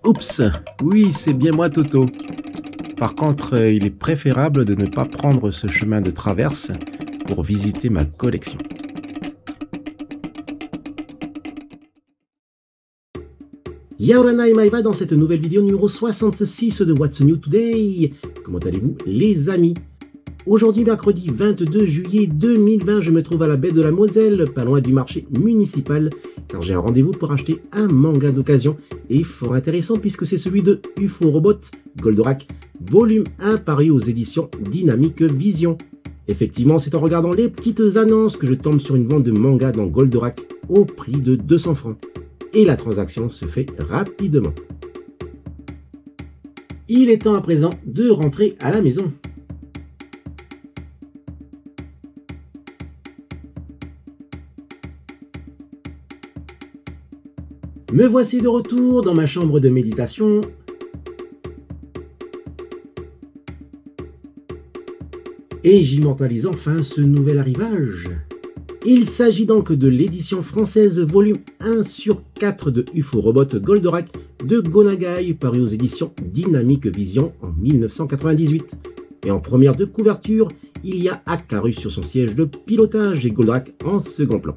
Oups, oui, c'est bien moi Toto. Par contre, il est préférable de ne pas prendre ce chemin de traverse pour visiter ma collection. Yaorana et Maeva dans cette nouvelle vidéo numéro 66 de What's New Today. Comment allez-vous les amis? Aujourd'hui, mercredi 22 juillet 2020, je me trouve à la baie de la Moselle, pas loin du marché municipal, car j'ai un rendez-vous pour acheter un manga d'occasion, et fort intéressant puisque c'est celui de Ufo-Robot Goldorak, volume 1 paru aux éditions Dynamic Vision. Effectivement, c'est en regardant les petites annonces que je tombe sur une vente de manga dans Goldorak au prix de 200 francs. Et la transaction se fait rapidement. Il est temps à présent de rentrer à la maison. Me voici de retour dans ma chambre de méditation. Et j'immortalise enfin ce nouvel arrivage. Il s'agit donc de l'édition française volume 1 sur 4 de Ufo-Robot Goldorak de Go Nagai, paru aux éditions Dynamic Vision en 1998. Et en première de couverture, il y a Actarus sur son siège de pilotage et Goldorak en second plan.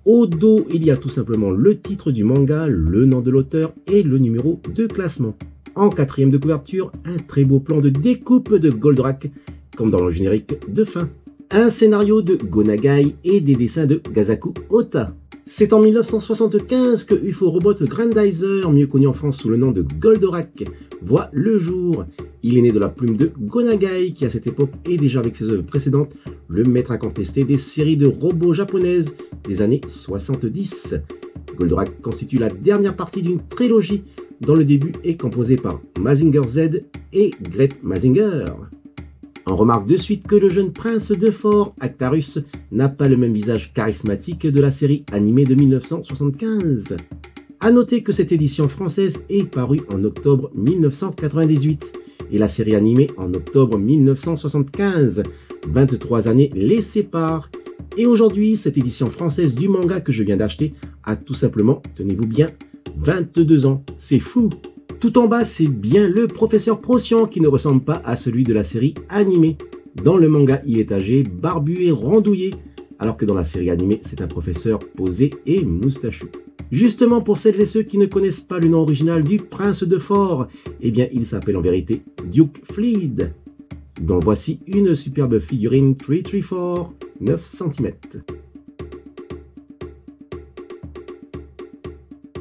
Au dos, il y a tout simplement le titre du manga, le nom de l'auteur et le numéro de classement. En quatrième de couverture, un très beau plan de découpe de Goldorak, comme dans le générique de fin. Un scénario de Go Nagai et des dessins de Gazaku Ota. C'est en 1975 que Ufo-Robot Grandizer, mieux connu en France sous le nom de Goldorak, voit le jour. Il est né de la plume de Go Nagai, qui à cette époque est déjà avec ses œuvres précédentes le maître incontesté des séries de robots japonaises des années 70. Goldorak constitue la dernière partie d'une trilogie dont le début est composé par Mazinger Z et Great Mazinger. On remarque de suite que le jeune prince de Fort, Actarus, n'a pas le même visage charismatique de la série animée de 1975. A noter que cette édition française est parue en octobre 1998 et la série animée en octobre 1975. 23 années les séparent. Et aujourd'hui, cette édition française du manga que je viens d'acheter a tout simplement, tenez-vous bien, 22 ans. C'est fou! Tout en bas, c'est bien le professeur Procyon qui ne ressemble pas à celui de la série animée. Dans le manga, il est âgé, barbu et rondouillé, alors que dans la série animée, c'est un professeur posé et moustachu. Justement, pour celles et ceux qui ne connaissent pas le nom original du prince de Fort, eh bien, il s'appelle en vérité Duke Fleed, dont voici une superbe figurine 334, 9 cm.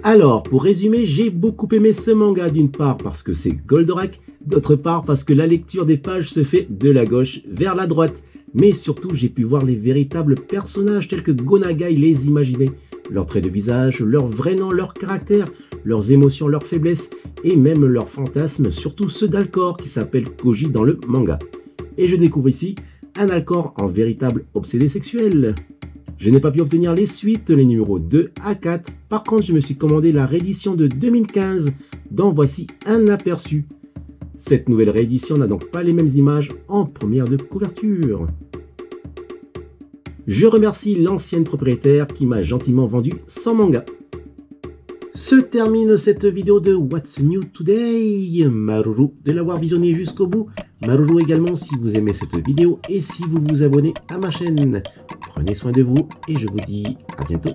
Alors, pour résumer, j'ai beaucoup aimé ce manga, d'une part parce que c'est Goldorak, d'autre part parce que la lecture des pages se fait de la gauche vers la droite. Mais surtout, j'ai pu voir les véritables personnages tels que Go Nagai les imaginait. Leurs traits de visage, leurs vrais noms, leurs caractères, leurs émotions, leurs faiblesses et même leurs fantasmes, surtout ceux d'Alcor qui s'appelle Koji dans le manga. Et je découvre ici un Alcor en véritable obsédé sexuel. Je n'ai pas pu obtenir les suites, les numéros 2 à 4. Par contre, je me suis commandé la réédition de 2015, dont voici un aperçu. Cette nouvelle réédition n'a donc pas les mêmes images en première de couverture. Je remercie l'ancienne propriétaire qui m'a gentiment vendu son manga. Se termine cette vidéo de What's New Today. Maruru de l'avoir visionné jusqu'au bout. Maruru également si vous aimez cette vidéo et si vous vous abonnez à ma chaîne. Prenez soin de vous et je vous dis à bientôt.